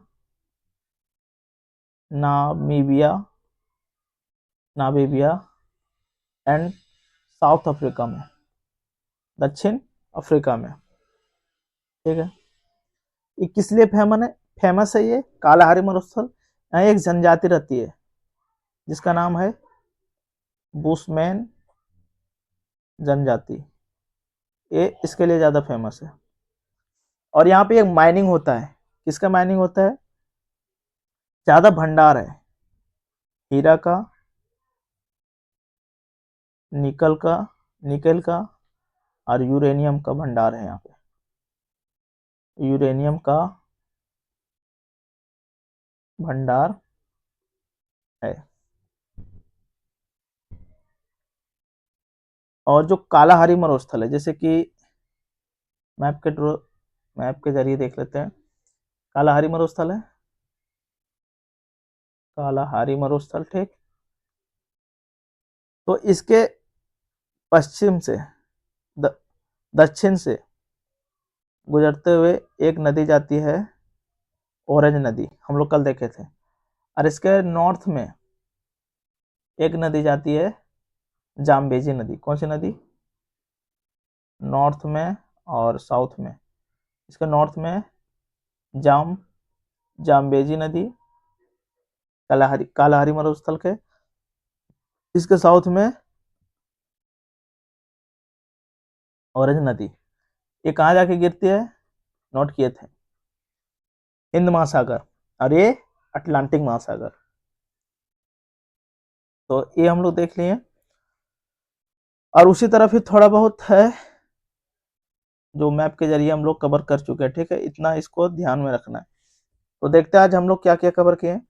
Namibia, Namibia and south Africa में, दक्षिण अफ्रीका में। ठीक है, ये किस लिए फेमस है, ये कालाहारी मरुस्थल। यहाँ एक जनजाति रहती है जिसका नाम है बुशमैन जनजाति, ये इसके लिए ज्यादा फेमस है। और यहाँ पे एक माइनिंग होता है, किसका माइनिंग होता है, ज्यादा भंडार है हीरा का, निकल का, निकल का और यूरेनियम का भंडार है यहाँ पे, यूरेनियम का भंडार है। और जो कालाहारी मरुस्थल है, जैसे कि मैप के ड्रो मैप के जरिए देख लेते हैं। कालाहारी मरुस्थल है, कालाहारी मरुस्थल। ठीक, तो इसके पश्चिम से द, दक्षिण से गुजरते हुए एक नदी जाती है, ऑरेंज नदी, हम लोग कल देखे थे। और इसके नॉर्थ में एक नदी जाती है, जाम्बेजी नदी। कौन सी नदी, नॉर्थ में और साउथ में। इसके नॉर्थ में जाम्बेजी नदी कालाहारी मरुस्थल के, इसके साउथ में ऑरेंज नदी। ये कहाँ जाके गिरती है, नोट किए थे, हिंद महासागर, और ये अटलांटिक महासागर। तो ये हम लोग देख लिए, और उसी तरफ ही थोड़ा बहुत है जो मैप के जरिए हम लोग कवर कर चुके हैं। ठीक है, इतना इसको ध्यान में रखना है। तो देखते हैं आज हम लोग क्या क्या कवर किए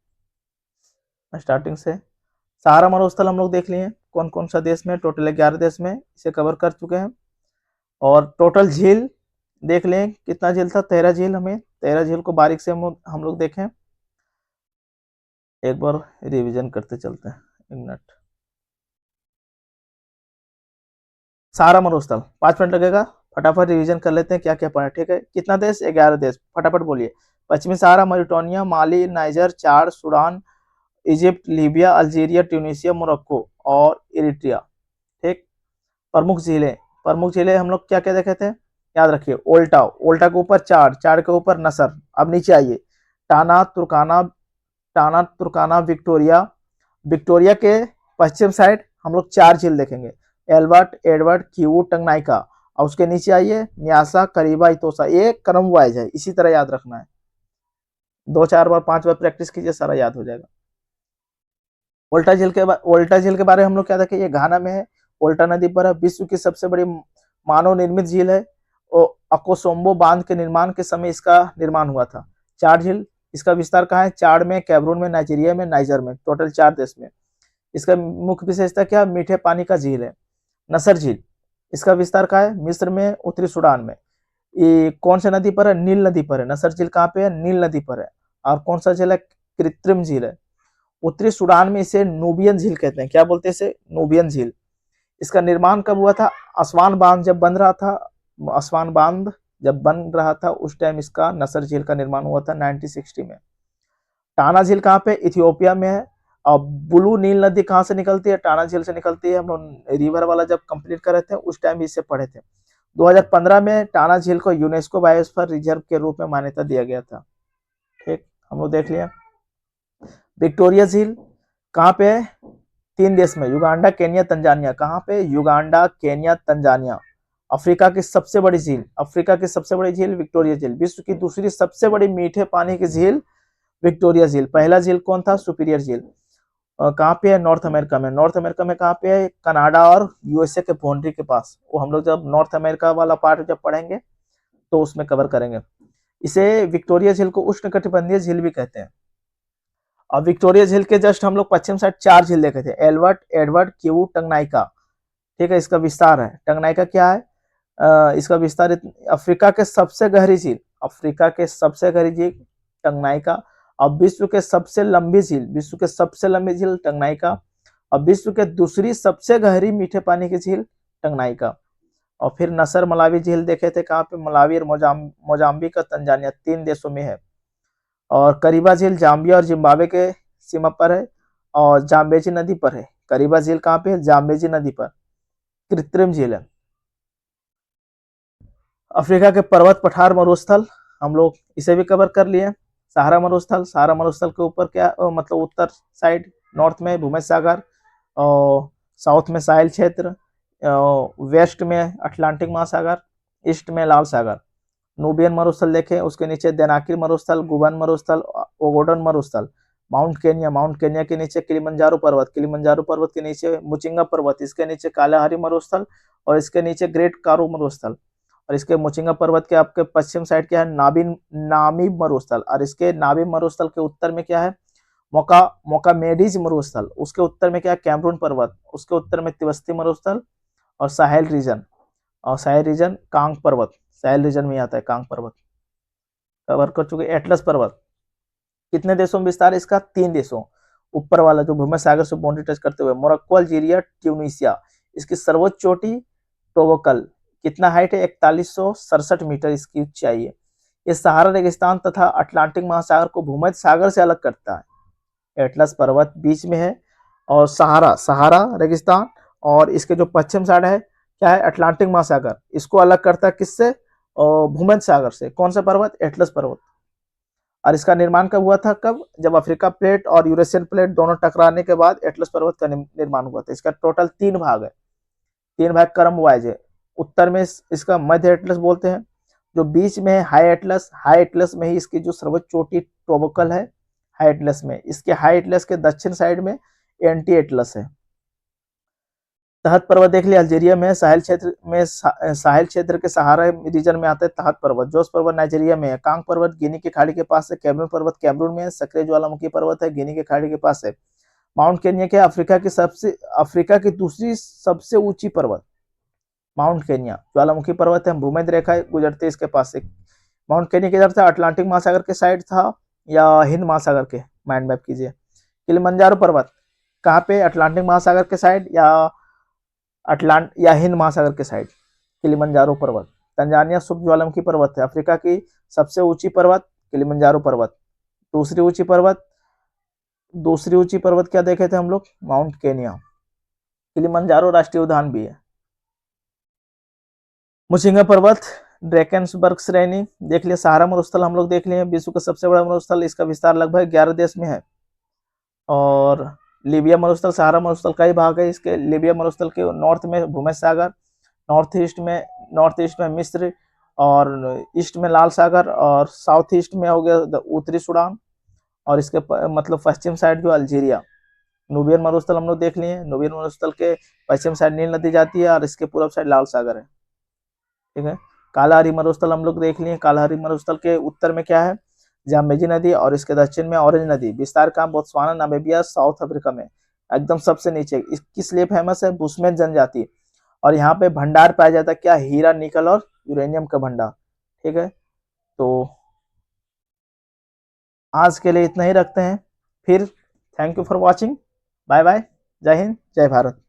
स्टार्टिंग से। सहारा मरुस्थल हम लोग देख लिए कौन कौन सा देश में, टोटल 11 देश में इसे कवर कर चुके हैं। और टोटल झील देख लें, कितना झील था, 13 झील। हमें 13 झील को बारीक से हम लोग देखें, एक बार रिवीजन करते चलते हैं, एक मिनट। सहारा मरुस्थल 5 मिनट लगेगा, फटाफट रिवीजन कर लेते हैं क्या क्या पढ़ा। ठीक है, कितना देश, 11 देश, फटाफट बोलिए। पश्चिमी Sahara, Mauritania, Mali, Niger, Chad, Sudan, Egypt, Libya, Algeria, Tunisia, Morocco और इरिट्रिया। ठीक, प्रमुख झीलें, प्रमुख झीलें हम लोग क्या क्या देखे थे, याद रखिए। ओल्टा, ओल्टा के ऊपर चाड, चाड के ऊपर नसर। अब नीचे आइए, टाना, तुर्काना, टाना, तुर्काना, विक्टोरिया। विक्टोरिया के पश्चिम साइड हम लोग 4 झील देखेंगे, एल्बर्ट, एडवर्ड, क्यू, टंगनाइका। और उसके नीचे आइए, न्यासा, करीबा, इतोसा। ये क्रम वाइज है, इसी तरह याद रखना है। 2-4 बार 5 बार प्रैक्टिस कीजिए, सारा याद हो जाएगा। उल्टा झील के बारे में हम लोग क्या देखें, ये घाना में है, उल्टा नदी पर है, विश्व की सबसे बड़ी मानव निर्मित झील है। और अकोसोम्बो बांध के निर्माण के समय इसका निर्माण हुआ था। चाड झील, इसका विस्तार कहाँ है, चाड में, कैमरून में, नाइजीरिया में, नाइजर में, टोटल 4 देश में। इसका मुख्य विशेषता क्या, मीठे पानी का झील है। नसर झील, इसका विस्तार कहाँ है, मिस्र में, उत्तरी सूडान में। ये कौन सी नदी पर है, नील नदी पर है। नसर झील कहाँ पे है, नील नदी पर है। और कौन सा झील है, कृत्रिम झील है। उत्तरी सूडान में इसे नूबियन झील कहते हैं। क्या बोलते हैं इसे, नूबियन झील। इसका निर्माण कब हुआ था, आसवान बांध जब बन रहा था, आसवान बांध जब बन रहा था उस टाइम इसका नसर झील का निर्माण हुआ था 1960 में। टाना झील कहाँ पे, इथियोपिया में है। और ब्लू नील नदी कहाँ से निकलती है, टाना झील से निकलती है। हम लोग रिवर वाला जब कंप्लीट कर रहे थे उस टाइम भी इससे पढ़े थे। 2015 में टाना झील को यूनेस्को बायोस्फीयर रिजर्व के रूप में मान्यता दिया गया था। ठीक, हम लोग देख लिया। विक्टोरिया झील कहाँ पे है, 3 देश में, युगांडा, केन्या, तंजानिया। कहाँ पे, युगांडा, केन्या, तंजानिया। अफ्रीका की सबसे बड़ी झील, अफ्रीका की सबसे बड़ी झील विक्टोरिया झील। विश्व की दूसरी सबसे बड़ी मीठे पानी की झील विक्टोरिया झील। पहला झील कौन था, सुपीरियर झील। कहाँ पे है, नॉर्थ अमेरिका में। नॉर्थ अमेरिका में कहाँ पे है, कनाडा और यूएसए के बाउंड्री के पास। वो हम लोग जब नॉर्थ अमेरिका वाला पार्ट जब पढ़ेंगे तो उसमें कवर करेंगे। इसे विक्टोरिया झील को उष्णकटिबंधीय झील भी कहते हैं। और विक्टोरिया झील के जस्ट हम लोग पश्चिम साइड 4 झील देखे थे, एल्बर्ट, एडवर्ड, क्यू, टंगनाइका। ठीक है, इसका विस्तार है। टंगनाइका क्या है, इसका विस्तार अफ्रीका के सबसे गहरी झील, अफ्रीका के सबसे गहरी झील टंगनाइका। अब विश्व के सबसे लंबी झील, विश्व के सबसे लंबी झील टंगनाइका। अब विश्व के दूसरी सबसे गहरी मीठे पानी की झील टंगनाइका। और फिर नसर मलावी झील देखे थे, कहाँ पे, मलावी और मोजाम्बिक का तंजानिया, 3 देशों में है। और करीबा झील जाम्बिया और जिम्बाब्वे के सीमा पर है और जाम्बेजी नदी पर है। करीबा झील कहाँ पे है, जाम्बेजी नदी पर, कृत्रिम झील है। अफ्रीका के पर्वत पठार मरुस्थल हम लोग इसे भी कवर कर लिए। सहारा मरुस्थल, सहारा मरुस्थल के ऊपर क्या मतलब उत्तर साइड, नॉर्थ में भूमध्य सागर और साउथ में साहिल क्षेत्र, वेस्ट में अटलांटिक महासागर, ईस्ट में लाल सागर। नूबियन मरुस्थल देखें, उसके नीचे देनाकिर मरुस्थल, गुबन मरुस्थल, ओगोडन मरुस्थल। माउंट केनिया, माउंट केनिया के नीचे किलिमंजारो पर्वत, किलिमंजारो पर्वत के नीचे मुचिंगा पर्वत, इसके नीचे कालाहारी मरुस्थल और इसके नीचे ग्रेट कारो मरुस्थल। और इसके मुचिंगा पर्वत के आपके पश्चिम साइड क्या है, नामी मरुस्थल। और इसके नामी मरुस्थल के उत्तर में क्या है, मोकामेडीज मरुस्थल। उसके उत्तर में क्या है, कैमरून पर्वत। उसके उत्तर में तिवस्ती मरुस्थल और साहेल रीजन। और साहेल रीजन कांग पर्वत, साहेल रीजन में आता है कांग पर्वत। कवर कर चुके। एटलस पर्वत कितने देशों में विस्तार है इसका, 3 देशों। ऊपर वाला जो भूमध्य सागर से बाउंड्री टच करते हुए, मोरक्को, अल्जीरिया, ट्यूनीशिया। इसकी सर्वोच्च चोटी टोबकल, कितना हाइट है, 4167 मीटर इसकी ऊंचाई है। ये सहारा रेगिस्तान तथा अटलांटिक महासागर को भूमध्य सागर से अलग करता है। एटलस पर्वत बीच में है और सहारा रेगिस्तान, और इसके जो पश्चिम साइड है क्या है, अटलांटिक महासागर। इसको अलग करता है किससे, भूमध्य सागर से। कौन सा पर्वत, एटलस पर्वत। और इसका निर्माण कब हुआ था, कब, जब अफ्रीका प्लेट और यूरेशियन प्लेट दोनों टकराने के बाद एटलस पर्वत का निर्माण हुआ था। इसका टोटल 3 भाग है, 3 भाग क्रम वाइज है। उत्तर में इसका मध्य एटलस बोलते हैं, जो बीच में है हाई एटलस, हाई एटलस में ही इसकी जो सर्वोच्च चोटी टोबकल है हाई एटलस में, इसके हाई एटलस के दक्षिण साइड में एंटी एटलस है। तहत पर्वत देख लिया, अल्जीरिया में साहिल क्षेत्र में, साहिल क्षेत्र के सहारा रीजन में आता है तहत पर्वत। जोस पर्वत नाइजीरिया में है, कांग पर्वत गिनी की खाड़ी के पास है, कैमरून पर्वत कैमरून में है, सक्रिय ज्वालामुखी पर्वत है गिनी की खाड़ी के पास है। माउंट केनिया के अफ्रीका की दूसरी सबसे ऊंची पर्वत माउंट केनिया ज्वालामुखी पर्वत है, भूमध्य रेखा गुजरती है इसके पास से। माउंट केनिया किधर था, अटलांटिक महासागर के साइड था या हिंद महासागर के, माइंड मैप कीजिए। किलिमंजारो पर्वत कहाँ पे, अटलांटिक महासागर के साइड या हिंद महासागर के साइड, किलिमंजारो पर्वत। तंजानिया सुप्त ज्वालामुखी पर्वत है, अफ्रीका की सबसे ऊंची पर्वत किलिमंजारो पर्वत। दूसरी ऊंची पर्वत क्या देखे थे हम लोग, माउंट केनिया। किलिमंजारो राष्ट्रीय उद्यान भी है। मुचिंगा पर्वत, ड्रैकेंसबर्ग श्रेणी देख लिया, सहारा मरुस्थल हम लोग देख लिए, विश्व का सबसे बड़ा मरुस्थल, इसका विस्तार लगभग 11 देश में है। और लीबिया मरुस्थल सहारा मरुस्थल का ही भाग है। इसके लीबिया मरुस्थल के नॉर्थ में भूमध्य सागर, नॉर्थ ईस्ट में मिस्र, और ईस्ट में लाल सागर, और साउथ ईस्ट में हो गया उत्तरी सूडान, और इसके मतलब पश्चिम साइड जो अल्जीरिया। नूबियन मरुस्थल हम लोग देख लिए, नूबियन मरुस्थल के पश्चिम साइड नील नदी जाती है और इसके पूर्व साइड लाल सागर है, ठीक है। कालाहारी मरुस्थल हम लोग देख लिए, कालाहारी मरुस्थल के उत्तर में क्या है, जाम्बेजी नदी, और इसके दक्षिण में ऑरेंज नदी। विस्तार का बोत्सवाना, नामीबिया, साउथ अफ्रीका में। एकदम सबसे नीचे किस लिए फेमस है, बुशमैन जनजाति, और यहाँ पे भंडार पाया जाता है क्या, हीरा, निकल और यूरेनियम का भंडार, ठीक है। तो आज के लिए इतना ही रखते हैं, फिर thank you for watching, bye bye, जय हिंद, जय भारत।